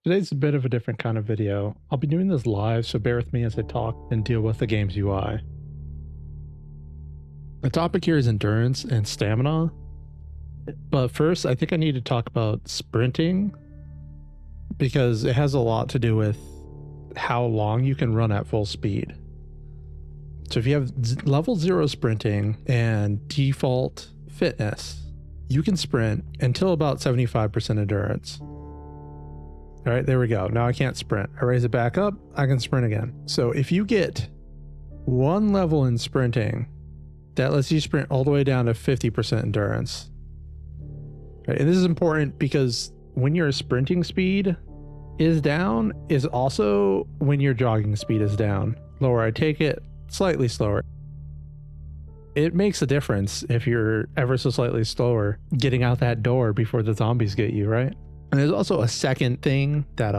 Today's a bit of a different kind of video. I'll be doing this live, so bear with me as I talk and deal with the game's UI. The topic here is endurance and stamina, but first I think I need to talk about sprinting because it has a lot to do with how long you can run at full speed. So if you have level 0 sprinting and default fitness, you can sprint until about 75% endurance. All right, there we go. Now I can't sprint. I raise it back up, I can sprint again. So if you get one level in sprinting, that lets you sprint all the way down to 50% endurance. Right, and this is important because when your sprinting speed is down is also when your jogging speed is down. Lower, I take it slightly slower. It makes a difference if you're ever so slightly slower getting out that door before the zombies get you, right? And there's also a second thing that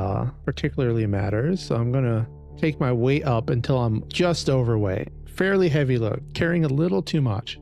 particularly matters. So I'm gonna take my weight up until I'm just overweight. Fairly heavy load, carrying a little too much.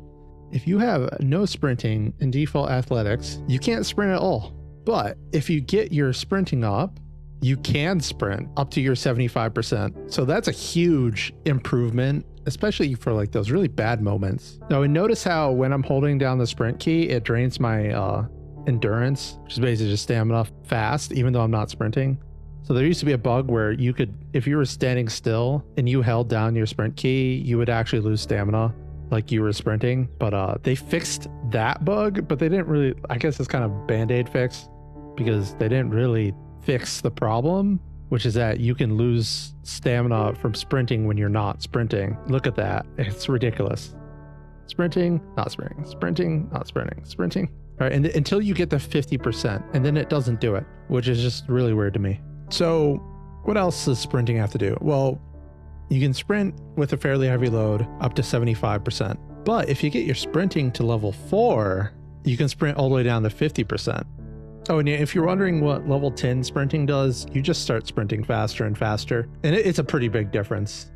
If you have no sprinting in default athletics, you can't sprint at all. But if you get your sprinting up, you can sprint up to your 75%. So that's a huge improvement, especially for like those really bad moments. Now, and notice how when I'm holding down the sprint key, it drains my endurance, which is basically just stamina fast, even though I'm not sprinting. So there used to be a bug where you could, if you were standing still and you held down your sprint key, you would actually lose stamina like you were sprinting. But they fixed that bug, but they didn't really, I guess it's kind of band-aid fix because they didn't really fix the problem, which is that you can lose stamina from sprinting when you're not sprinting. Look at that. It's ridiculous. Sprinting, not sprinting, sprinting, not sprinting, sprinting. All right, and until you get to 50%, and then it doesn't do it, which is just really weird to me. So what else does sprinting have to do? Well, you can sprint with a fairly heavy load up to 75%. But if you get your sprinting to level 4, you can sprint all the way down to 50%. Oh, and if you're wondering what level 10 sprinting does, you just start sprinting faster and faster. And it's a pretty big difference.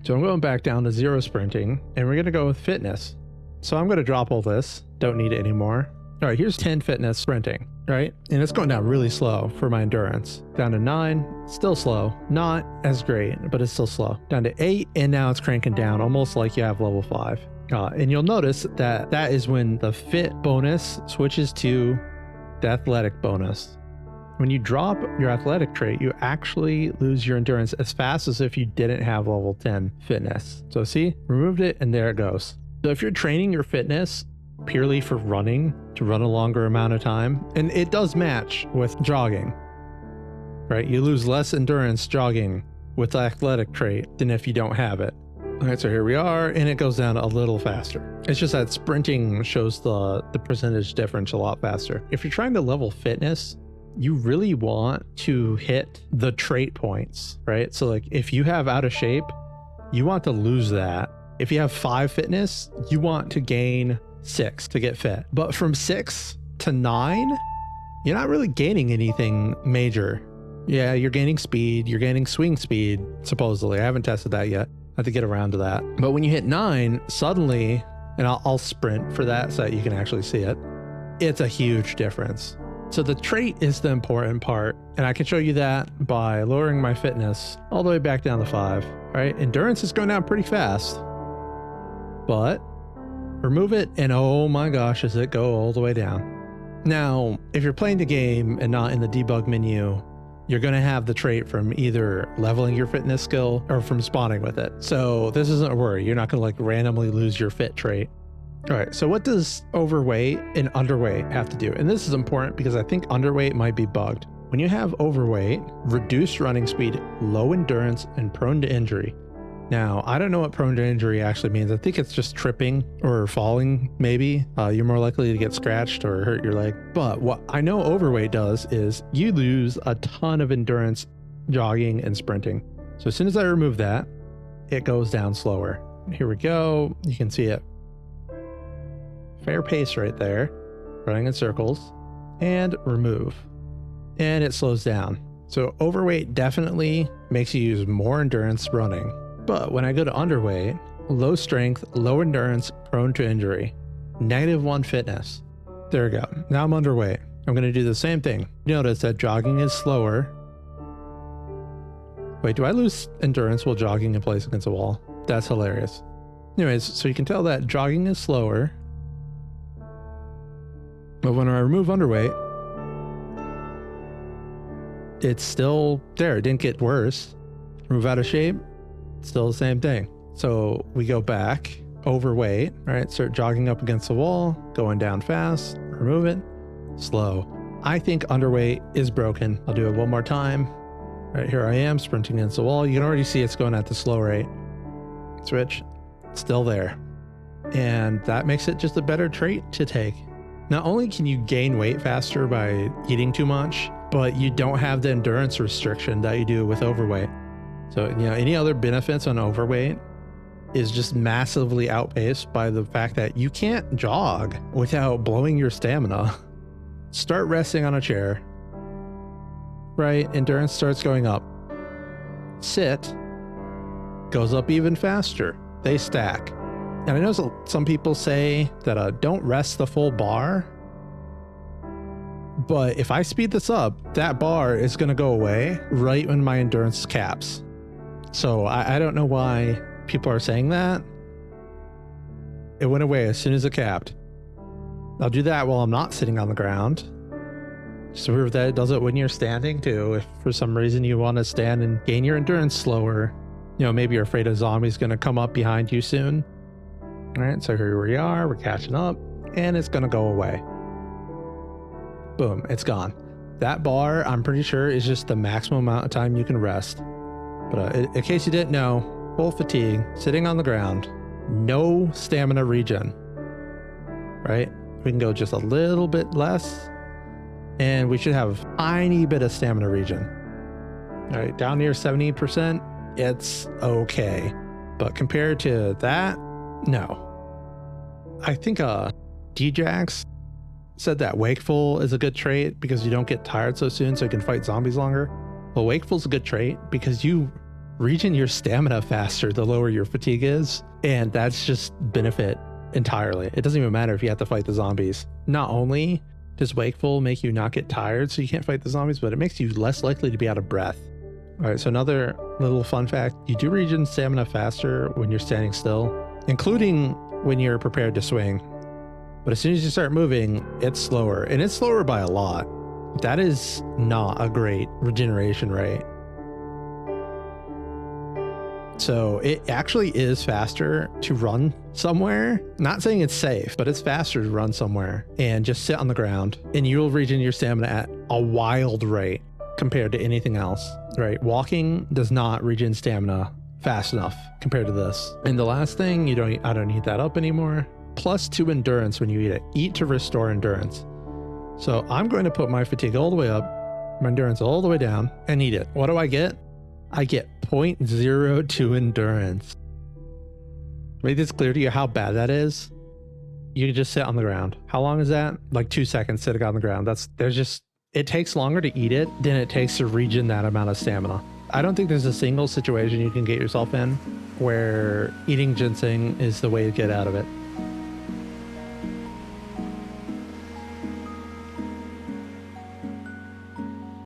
So I'm going back down to 0 sprinting, and we're going to go with fitness. So I'm going to drop all this. Don't need it anymore. All right, here's 10 fitness sprinting, right? And it's going down really slow for my endurance. Down to 9, still slow. Not as great, but it's still slow. Down to 8, and now it's cranking down, almost like you have level 5. And you'll notice that that is when the fit bonus switches to the athletic bonus. When you drop your athletic trait, you actually lose your endurance as fast as if you didn't have level 10 fitness. So see, removed it, and there it goes. So if you're training your fitness purely for running, to run a longer amount of time, and it does match with jogging, right? You lose less endurance jogging with the athletic trait than if you don't have it. All right, so here we are, and it goes down a little faster. It's just that sprinting shows the percentage difference a lot faster. If you're trying to level fitness, you really want to hit the trait points, right? So like if you have out of shape, you want to lose that. If you have 5 fitness, you want to gain 6 to get fit. But from 6 to 9, you're not really gaining anything major. Yeah, you're gaining speed, you're gaining swing speed, supposedly. I haven't tested that yet. I have to get around to that. But when you hit 9, suddenly, and I'll sprint for that so that you can actually see it, it's a huge difference. So the trait is the important part, and I can show you that by lowering my fitness all the way back down to 5. Right? Endurance is going down pretty fast, but remove it, and oh my gosh, does it go all the way down. Now, if you're playing the game and not in the debug menu, you're going to have the trait from either leveling your fitness skill or from spawning with it. So this isn't a worry. You're not going to like randomly lose your fit trait. All right, so what does overweight and underweight have to do? And this is important because I think underweight might be bugged. When you have overweight, reduced running speed, low endurance, and prone to injury. Now, I don't know what prone to injury actually means. I think it's just tripping or falling, maybe. You're more likely to get scratched or hurt your leg. But what I know overweight does is you lose a ton of endurance jogging and sprinting. So as soon as I remove that, it goes down slower. Here we go. You can see it. Fair pace right there, running in circles, and remove. And it slows down. So overweight definitely makes you use more endurance running. But when I go to underweight, low strength, low endurance, prone to injury, -1 fitness. There we go. Now I'm underweight. I'm going to do the same thing. Notice that jogging is slower Wait, do I lose endurance while jogging in place against a wall? That's hilarious. Anyways, so you can tell that jogging is slower. But when I remove underweight, it's still there. It didn't get worse. Remove out of shape, still the same thing. So we go back, overweight, right? Start jogging up against the wall, going down fast, remove it, slow. I think underweight is broken. I'll do it one more time. Right, here I am sprinting against the wall. You can already see it's going at the slow rate. Switch, still there. And that makes it just a better trait to take. Not only can you gain weight faster by eating too much, but you don't have the endurance restriction that you do with overweight. So, you know, any other benefits on overweight is just massively outpaced by the fact that you can't jog without blowing your stamina. Start resting on a chair, right? Endurance starts going up. Sit, goes up even faster. They stack. And I know some people say that don't rest the full bar, but if I speed this up, that bar is going to go away right when my endurance caps. So I don't know why people are saying that. It went away as soon as it capped. I'll do that while I'm not sitting on the ground. Just to prove that it does it when you're standing too. If for some reason you want to stand and gain your endurance slower, you know, maybe you're afraid a zombie's going to come up behind you soon. All right, so here we are, we're catching up, and it's going to go away. Boom, it's gone. That bar, I'm pretty sure, is just the maximum amount of time you can rest. But in case you didn't know, full fatigue, sitting on the ground, no stamina regen, right? We can go just a little bit less, and we should have a tiny bit of stamina regen. All right, down near 70%, it's okay. But compared to that, no. I think D-Jax said that wakeful is a good trait because you don't get tired so soon, so you can fight zombies longer. Well, wakeful's a good trait because you regen your stamina faster the lower your fatigue is, and that's just benefit entirely. It doesn't even matter if you have to fight the zombies. Not only does wakeful make you not get tired so you can't fight the zombies, but it makes you less likely to be out of breath. All right, so another little fun fact, you do regen stamina faster when you're standing still, including when you're prepared to swing. But as soon as you start moving, it's slower, and it's slower by a lot. That is not a great regeneration rate. So it actually is faster to run somewhere. Not saying it's safe, but it's faster to run somewhere and just sit on the ground, and you'll regen your stamina at a wild rate compared to anything else, right? Walking does not regen stamina fast enough compared to this. And the last thing, I don't need that up anymore. +2 endurance when you eat it. Eat to restore endurance. So I'm going to put my fatigue all the way up, my endurance all the way down, and eat it. What do I get? I get 0.02 endurance. Make this clear to you how bad that is. You can just sit on the ground. How long is that? Like 2 seconds sitting on the ground. It takes longer to eat it than it takes to regen that amount of stamina. I don't think there's a single situation you can get yourself in where eating ginseng is the way to get out of it.